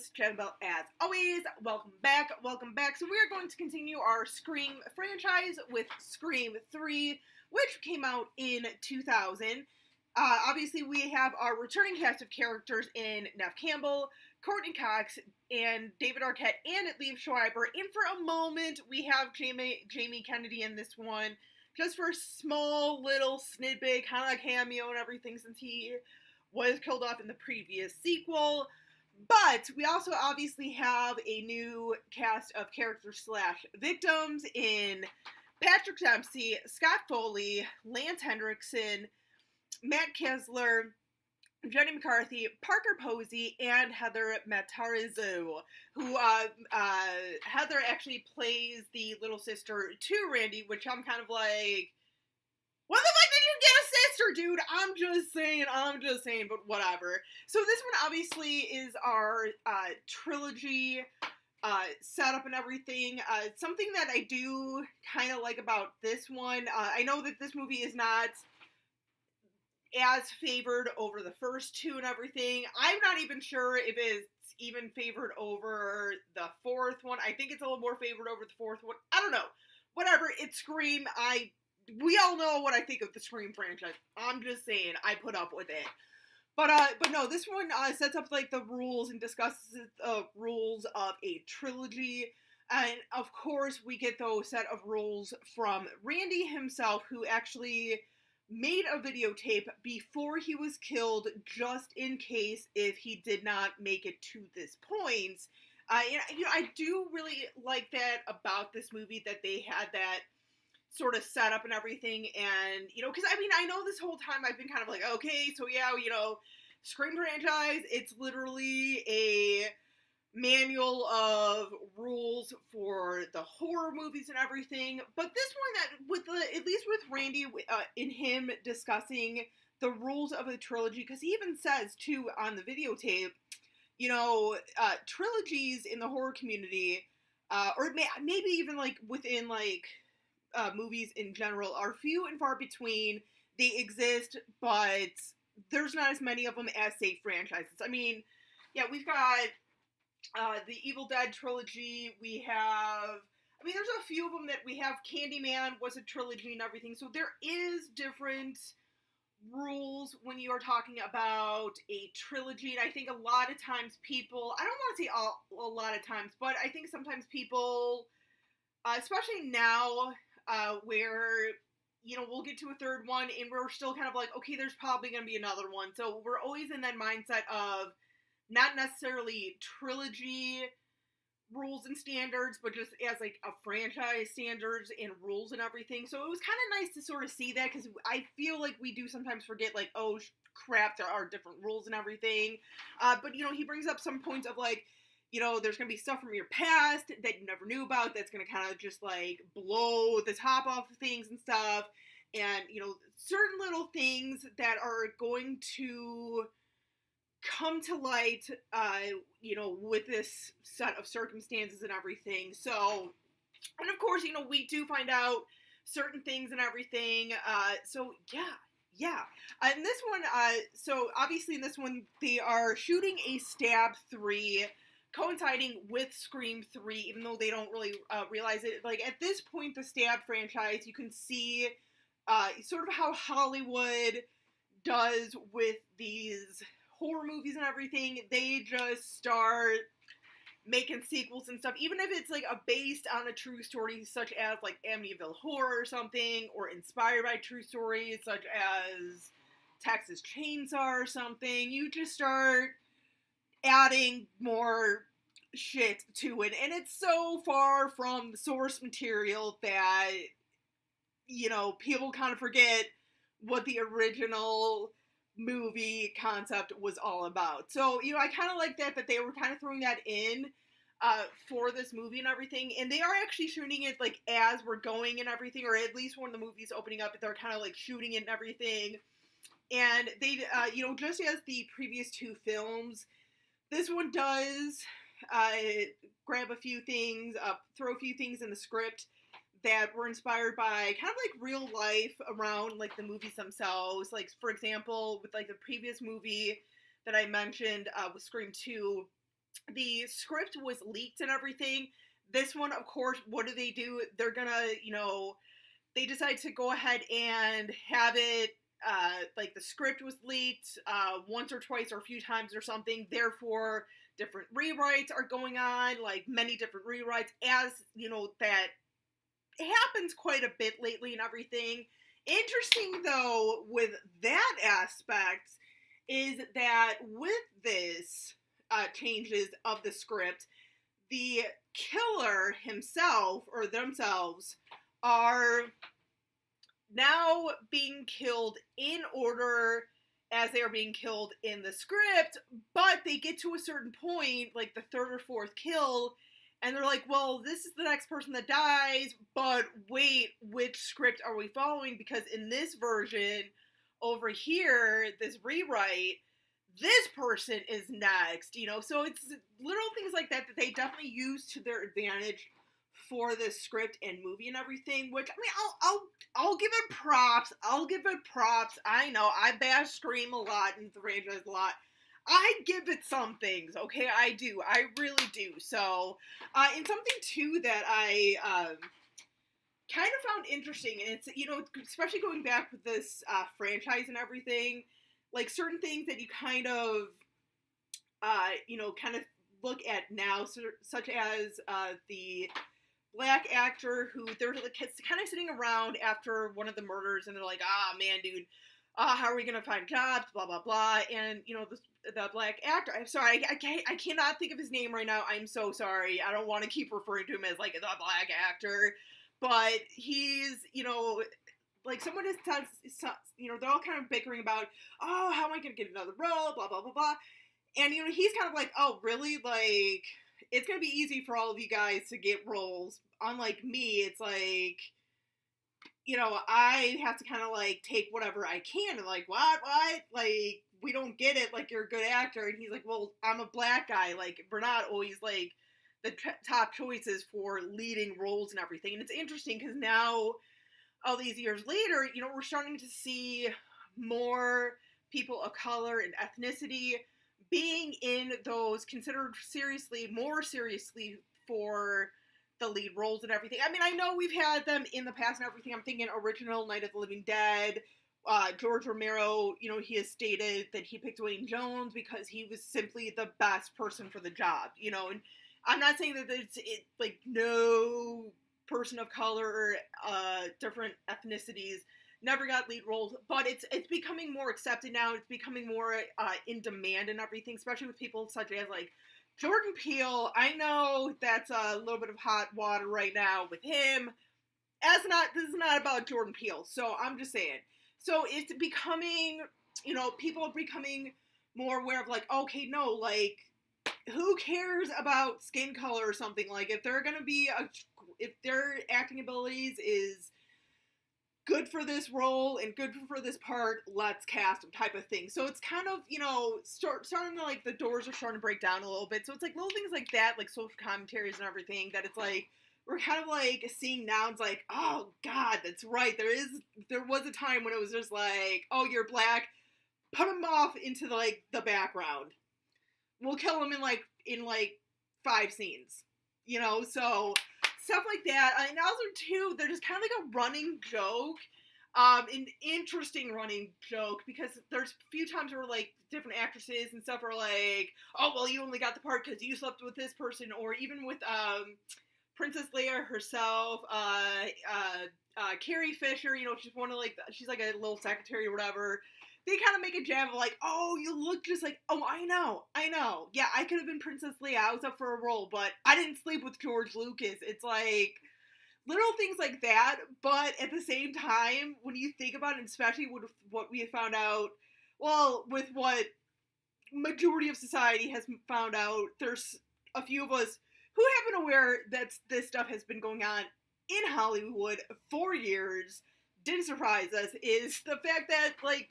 host, Jezebel, as always. Welcome back. So we are going to continue our Scream franchise with Scream 3, which came out in 2000. Obviously, we have our returning cast of characters in Neve Campbell, Courtney Cox, and David Arquette, and Liev Schreiber. And for a moment, we have Jamie Kennedy in this one, just for a small little snippet, kind of like cameo and everything, since he was killed off in the previous sequel. But we also obviously have a new cast of characters / victims in Patrick Dempsey, Scott Foley, Lance Henriksen, Matt Kessler, Jenny McCarthy, Parker Posey, and Heather Matarazzo, who Heather actually plays the little sister to Randy, which I'm kind of like, what the fuck did you get a sister, dude? I'm just saying, but whatever. So this one obviously is our trilogy setup and everything. Something that I do kind of like about this one, I know that this movie is not as favored over the first two and everything. I'm not even sure if it's even favored over the fourth one. I think it's a little more favored over the fourth one. I don't know. Whatever, it's Scream. We all know what I think of the Scream franchise. I'm just saying, I put up with it. But no, this one sets up like the rules and discusses the rules of a trilogy. And of course, we get those set of rules from Randy himself, who actually made a videotape before he was killed, just in case if he did not make it to this point. And I do really like that about this movie, that they had that sort of setup and everything. And because I know this whole time I've been kind of like, okay, so yeah, Scream franchise, it's literally a manual of rules for the horror movies and everything. But this one, at least with Randy, in him discussing the rules of the trilogy, because he even says too on the videotape, trilogies in the horror community, or maybe even like within like movies in general, are few and far between. They exist, but there's not as many of them as, say, franchises. Yeah, we've got the Evil Dead trilogy. We have, there's a few of them that we have. Candyman was a trilogy and everything. So there is different rules when you are talking about a trilogy. And I think a lot of times people, I don't want to say a lot of times, but I think sometimes people, especially now, where, we'll get to a third one and we're still kind of like, okay, there's probably going to be another one. So we're always in that mindset of not necessarily trilogy rules and standards, but just as like a franchise standards and rules and everything. So it was kind of nice to sort of see that, because I feel like we do sometimes forget, like, oh crap, there are different rules and everything. But he brings up some points of like, there's going to be stuff from your past that you never knew about that's going to kind of just, like, blow the top off of things and stuff. And, certain little things that are going to come to light, with this set of circumstances and everything. So, and of course, we do find out certain things and everything. So, yeah. And this one, so obviously in this one, they are shooting a Stab 3, coinciding with Scream 3, even though they don't really realize it. Like, at this point, the Stab franchise, you can see sort of how Hollywood does with these horror movies and everything. They just start making sequels and stuff, even if it's like based on a true story, such as like Amityville Horror or something, or inspired by true stories such as Texas Chainsaw or something. You just start adding more shit to it, and it's so far from the source material that people kind of forget what the original movie concept was all about. So I kind of like that they were kind of throwing that in for this movie and everything. And they are actually shooting it like as we're going and everything, or at least when the movie's opening up, they're kind of like shooting it and everything. And they just as the previous two films, this one does grab a few things, throw a few things in the script that were inspired by kind of like real life around like the movies themselves. Like, for example, with like the previous movie that I mentioned with Scream 2, the script was leaked and everything. This one, of course, what do? They're gonna, they decide to go ahead and have it, like the script was leaked once or twice or a few times or something. Therefore, different rewrites are going on, like many different rewrites, as that happens quite a bit lately and everything. Interesting though, with that aspect, is that with this changes of the script, the killer himself or themselves are now being killed in order as they are being killed in the script, but they get to a certain point, like the third or fourth kill, and they're like, well, this is the next person that dies, but wait, which script are we following? Because in this version, over here, this rewrite, this person is next, So it's little things like that that they definitely use to their advantage for this script and movie and everything. Which I mean, I'll give it props. I'll give it props. I know I bash Scream a lot and the franchise a lot. I give it some things, okay? I do. I really do. So, and something too that I kind of found interesting, and it's, especially going back with this franchise and everything, like certain things that you kind of, kind of look at now, such as the black actor who they're like, kind of sitting around after one of the murders, and they're like, ah, man, dude, how are we gonna find jobs, blah blah blah, and the black actor, I'm sorry, I cannot think of his name right now, I'm so sorry, I don't want to keep referring to him as like the black actor, but he's, like someone has said, they're all kind of bickering about, oh, how am I gonna get another role, blah blah blah blah, and he's kind of like, oh really, like it's gonna be easy for all of you guys to get roles, unlike me, it's like, I have to kind of like take whatever I can, and like, what, like, we don't get it, like, you're a good actor, and he's like, well, I'm a black guy, like, we're not always like the top choices for leading roles and everything, and it's interesting because now, all these years later, we're starting to see more people of color and ethnicity being in those considered more seriously for the lead roles and everything. I mean, I know we've had them in the past and everything. I'm thinking original Night of the Living Dead. George Romero, he has stated that he picked Dwayne Jones because he was simply the best person for the job, and I'm not saying that it's like no person of color or different ethnicities never got lead roles, but it's becoming more accepted now. It's becoming more in demand and everything, especially with people such as like Jordan Peele. I know that's a little bit of hot water right now with him. This is not about Jordan Peele, so I'm just saying. So it's becoming, people are becoming more aware of like, okay, no, like, who cares about skin color or something? Like, if they're gonna be if their acting abilities is good for this role and good for this part, let's cast them type of thing. So it's kind of, starting to, like, the doors are starting to break down a little bit. So it's like little things like that, like social commentaries and everything, that it's like, we're kind of like seeing now, it's like, oh god, that's right, there was a time when it was just like, oh, you're black, put them off into the background. We'll kill them in 5 scenes. So stuff like that. And also, too, there's kind of like a running joke, an interesting running joke, because there's a few times where, like, different actresses and stuff are like, oh, well, you only got the part because you slept with this person, or even with, Princess Leia herself, Carrie Fisher, she's like a little secretary or whatever. They kind of make a jab of like, oh, you look just like, oh, I know. Yeah, I could have been Princess Leia. I was up for a role, but I didn't sleep with George Lucas. It's like little things like that, but at the same time, when you think about it, especially with what we have found out, well, with what majority of society has found out, there's a few of us who have been aware that this stuff has been going on in Hollywood for years. Didn't surprise us, is the fact that, like,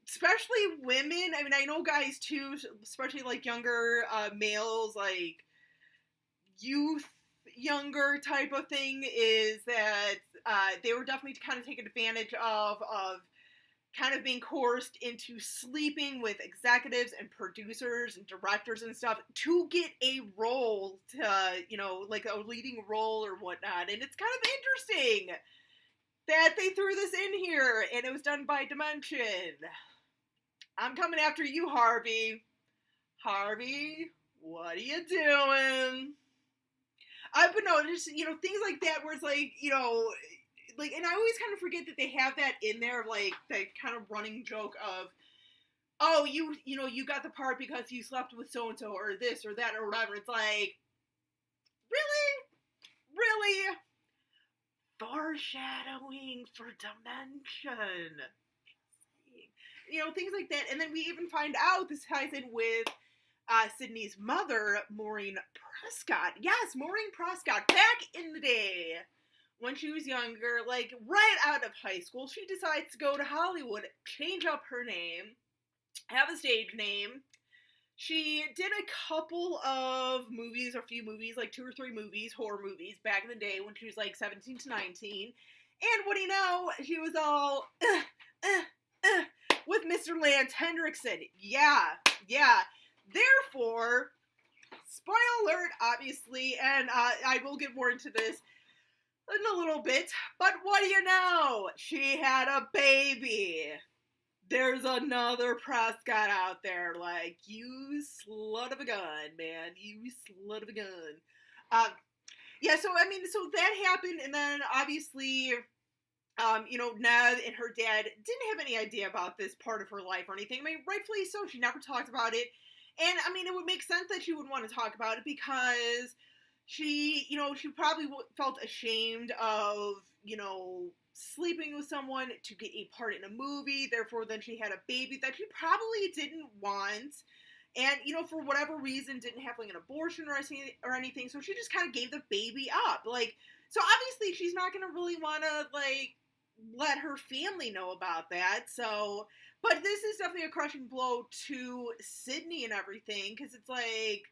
especially women, I mean, I know guys too, especially like younger males, like youth, younger type of thing, is that they were definitely kind of taken advantage of kind of being coerced into sleeping with executives and producers and directors and stuff to get a role to, like a leading role or whatnot. And it's kind of interesting that they threw this in here, and it was done by Dimension. I'm coming after you, Harvey. Harvey, what are you doing? But no, just, things like that where it's like, like, and I always kind of forget that they have that in there, like, the kind of running joke of, oh, you got the part because you slept with so-and-so, or this, or that, or whatever. It's like, really? Really? Foreshadowing for Dimension. Things like that. And then we even find out this ties in with Sydney's mother, Maureen Prescott. Yes, Maureen Prescott, back in the day, when she was younger, like right out of high school, she decides to go to Hollywood, change up her name, have a stage name. She did a couple of movies, or a few movies, like 2 or 3 movies, horror movies, back in the day when she was like 17 to 19. And what do you know? She was all, with Mr. Lance Henriksen. Yeah. Therefore, spoiler alert, obviously, and I will get more into this in a little bit, but what do you know? She had a baby. There's another Prescott out there, like, you slut of a gun, man. You slut of a gun. Yeah, so that happened, and then obviously, Ned and her dad didn't have any idea about this part of her life or anything. I mean, rightfully so, she never talked about it. And, it would make sense that she would want to talk about it because she probably felt ashamed of, sleeping with someone to get a part in a movie. Therefore, then she had a baby that she probably didn't want. And, for whatever reason, didn't have, like, an abortion or anything. So she just kind of gave the baby up. Like, so obviously she's not going to really want to, like, let her family know about that. So, but this is definitely a crushing blow to Sydney and everything. Because it's like,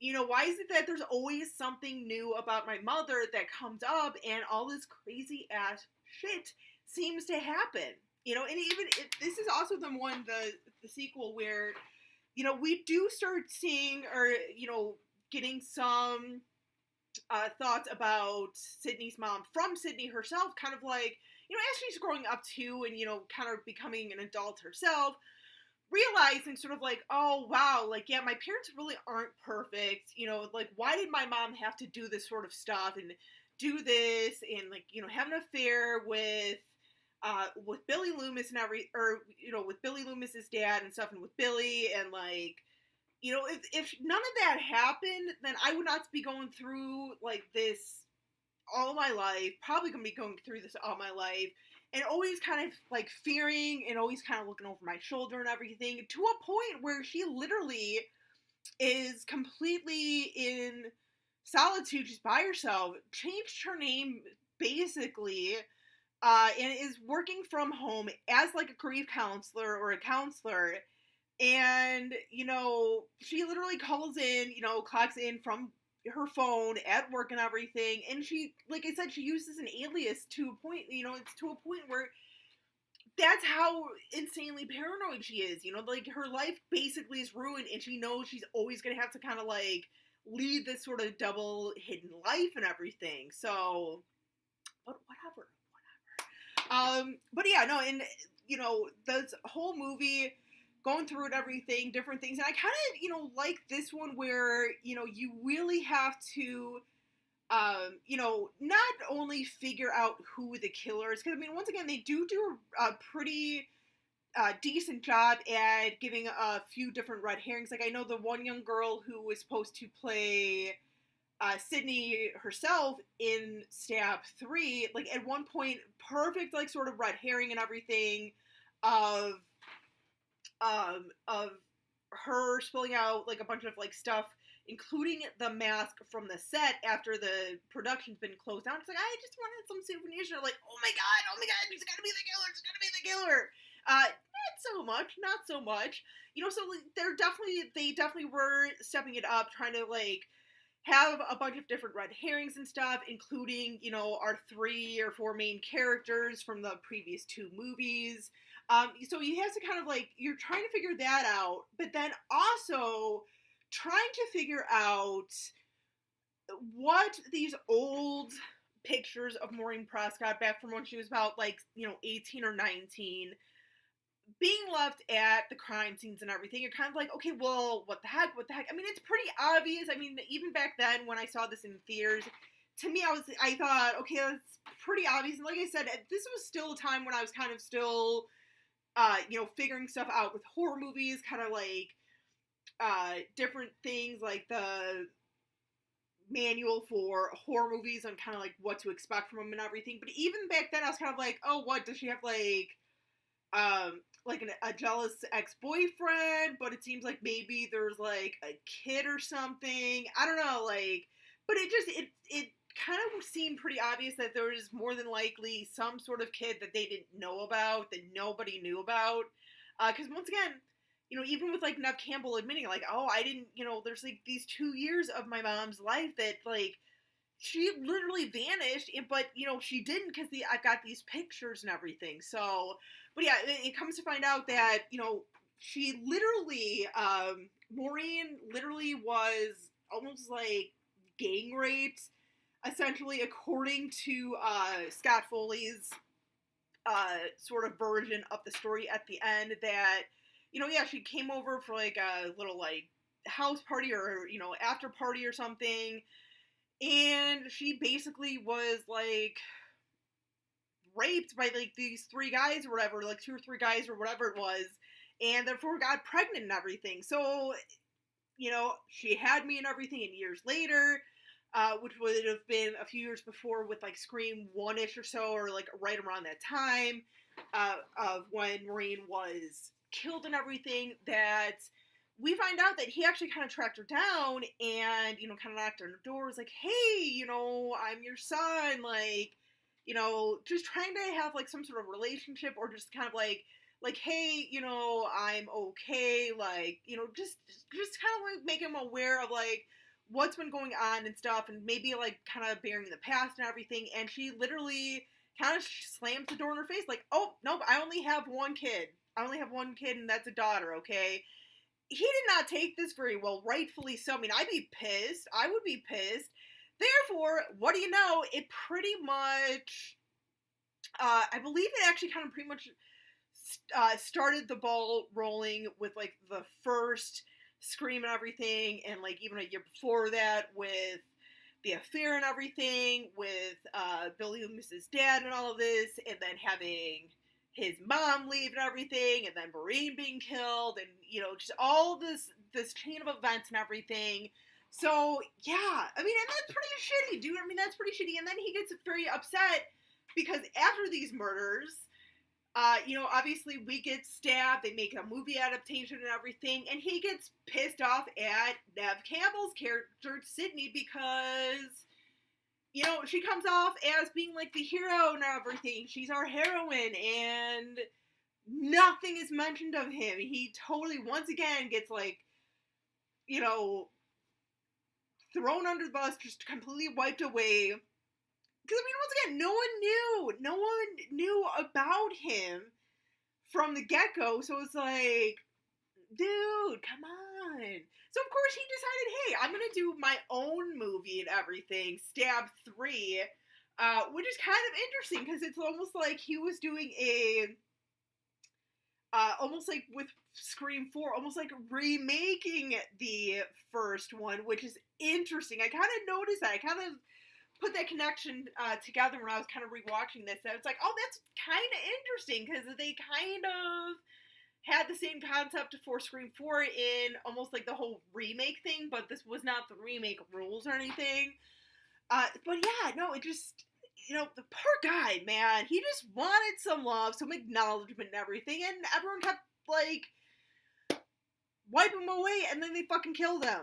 why is it that there's always something new about my mother that comes up and all this crazy ass shit seems to happen? And even, this is also the sequel where, we do start seeing, or, getting some thoughts about Sydney's mom from Sydney herself, kind of like, as she's growing up too and, kind of becoming an adult herself, realizing sort of like, oh, wow, like, yeah, my parents really aren't perfect, like, why did my mom have to do this sort of stuff and do this and, like, have an affair with Billy Loomis and with Billy Loomis's dad and stuff, and with Billy, and, like, if none of that happened, then I would not be going through, like, this all my life, probably going to be going through this all my life, and always kind of, like, fearing and always kind of looking over my shoulder and everything, to a point where she literally is completely in solitude, just by herself, changed her name, basically, and is working from home as, like, a grief counselor or a counselor, and, she literally calls in, clocks in from her phone at work and everything, and she, like I said, she uses an alias to a point, it's to a point where that's how insanely paranoid she is, like, her life basically is ruined, and she knows she's always gonna have to kind of, like, lead this sort of double hidden life and everything, so, but whatever. But yeah, no, and, this whole movie, going through it, everything, different things, and I kind of, like this one where, you really have to, not only figure out who the killer is, because, once again, they do a pretty decent job at giving a few different red herrings. Like, I know the one young girl who was supposed to play Sydney herself in Stab 3, like, at one point, perfect, like, sort of red herring and everything of her spilling out, like, a bunch of, like, stuff, including the mask from the set after the production's been closed down. It's like, I just wanted some souvenirs. And they're like, oh my god, she's gotta be the killer. Not so much. So they definitely were stepping it up, trying to, like, have a bunch of different red herrings and stuff, including, our 3 or 4 main characters from the previous 2 movies. So you have to kind of like, you're trying to figure that out, but then also trying to figure out what these old pictures of Maureen Prescott back from when she was about like, 18 or 19 being left at the crime scenes and everything. You're kind of like, okay, well, what the heck? What the heck? I mean, it's pretty obvious. I mean, even back then when I saw this in theaters, to me, I thought, okay, that's pretty obvious. And like I said, this was still a time when I was kind of still, figuring stuff out with horror movies, kind of like, different things like the manual for horror movies and kind of like what to expect from them and everything. But even back then, I was kind of like, oh, what does she have a jealous ex-boyfriend? But it seems like maybe there's like a kid or something. I don't know, like, but it kind of seemed pretty obvious that there was more than likely some sort of kid that they didn't know about, that nobody knew about. Because once again, even with like Neve Campbell admitting, like, oh, I didn't, there's like these 2 years of my mom's life that like she literally vanished, but she didn't because I've got these pictures and everything. So, but yeah, it comes to find out that she literally, Maureen literally was almost like gang raped, essentially, according to Scott Foley's sort of version of the story at the end. That she came over for like a little like house party or after party or something, and she basically was like raped by like these three guys or whatever, like two or three guys or whatever it was, and therefore got pregnant and everything. So she had me and everything, and years later, which would have been a few years before with like Scream 1-ish or so, or like right around that time, of when Maureen was killed and everything, that we find out that he actually kind of tracked her down and, kind of knocked on her door, was like, hey, I'm your son, like, just trying to have like some sort of relationship, or just kind of like, hey, I'm okay, like, just kind of like make him aware of like what's been going on and stuff, and maybe like kind of bearing the past and everything. And she literally kind of slams the door in her face, like, oh, nope, I only have one kid, and that's a daughter, okay? He did not take this very well, rightfully so. I mean, I'd be pissed. I would be pissed. Therefore, what do you know? It pretty much, I believe it actually kind of pretty much started the ball rolling with like the first Scream and everything, and like even a year before that with the affair and everything, with Billy Loomis's dad and all of this, and then having his mom leave and everything, and then Maureen being killed, and just all this chain of events and everything. So yeah, I mean, and that's pretty shitty, dude. I mean, that's pretty shitty. And then he gets very upset because after these murders, obviously we get stabbed. They make a movie adaptation and everything, and he gets pissed off at Neve Campbell's character Sydney because she comes off as being like the hero and everything. She's our heroine, and nothing is mentioned of him. He totally, once again, gets like, thrown under the bus, just completely wiped away. Because, I mean, once again, no one knew about him from the get-go, so it's like, dude, come on. So, of course, he decided, hey, I'm going to do my own movie and everything, Stab 3, which is kind of interesting, because it's almost like he was doing almost like with Scream 4, almost like remaking the first one, which is interesting. I kind of noticed that. I kind of put that connection together when I was kind of rewatching this. And it's like, oh, that's kind of interesting, because they kind of had the same concept for Scream 4 in almost like the whole remake thing, but this was not the remake rules or anything. But yeah, no, it just, the poor guy, man, he just wanted some love, some acknowledgement and everything, and everyone kept, like, wiping him away, and then they fucking killed him.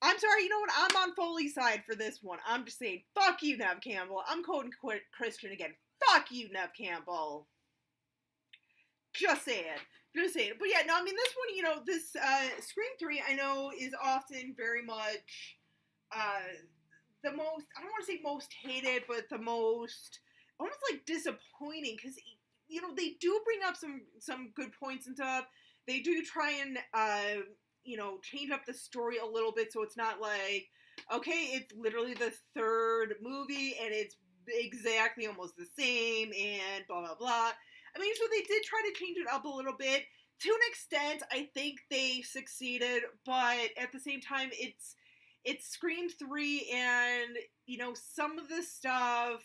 I'm sorry, you know what, I'm on Foley's side for this one. I'm just saying, fuck you, Neve Campbell. I'm quoting Christian again. Fuck you, Neve Campbell. Just saying. But yeah, no, I mean, this one, this Scream 3, I know, is often very much the most, I don't want to say most hated, but the most, almost like disappointing, because they do bring up some good points and stuff. They do try and change up the story a little bit, so it's not like, okay, it's literally the third movie and it's exactly almost the same and blah blah blah. I mean, so they did try to change it up a little bit. To an extent, I think they succeeded, but at the same time, it's Scream 3, and some of the stuff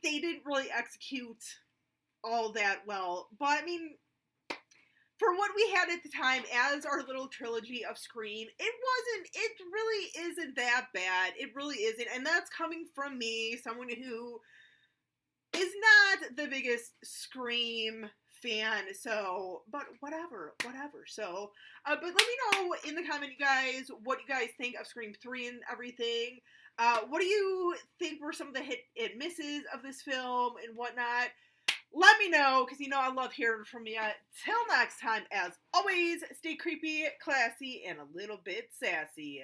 they didn't really execute all that well. But I mean, for what we had at the time as our little trilogy of Scream, it really isn't that bad. It really isn't. And that's coming from me, someone who is not the biggest Scream fan, so, but whatever. So, but let me know in the comment, you guys, what you guys think of Scream 3 and everything. What do you think were some of the hit and misses of this film and whatnot? Let me know, because I love hearing from you. Till next time, as always, stay creepy, classy, and a little bit sassy.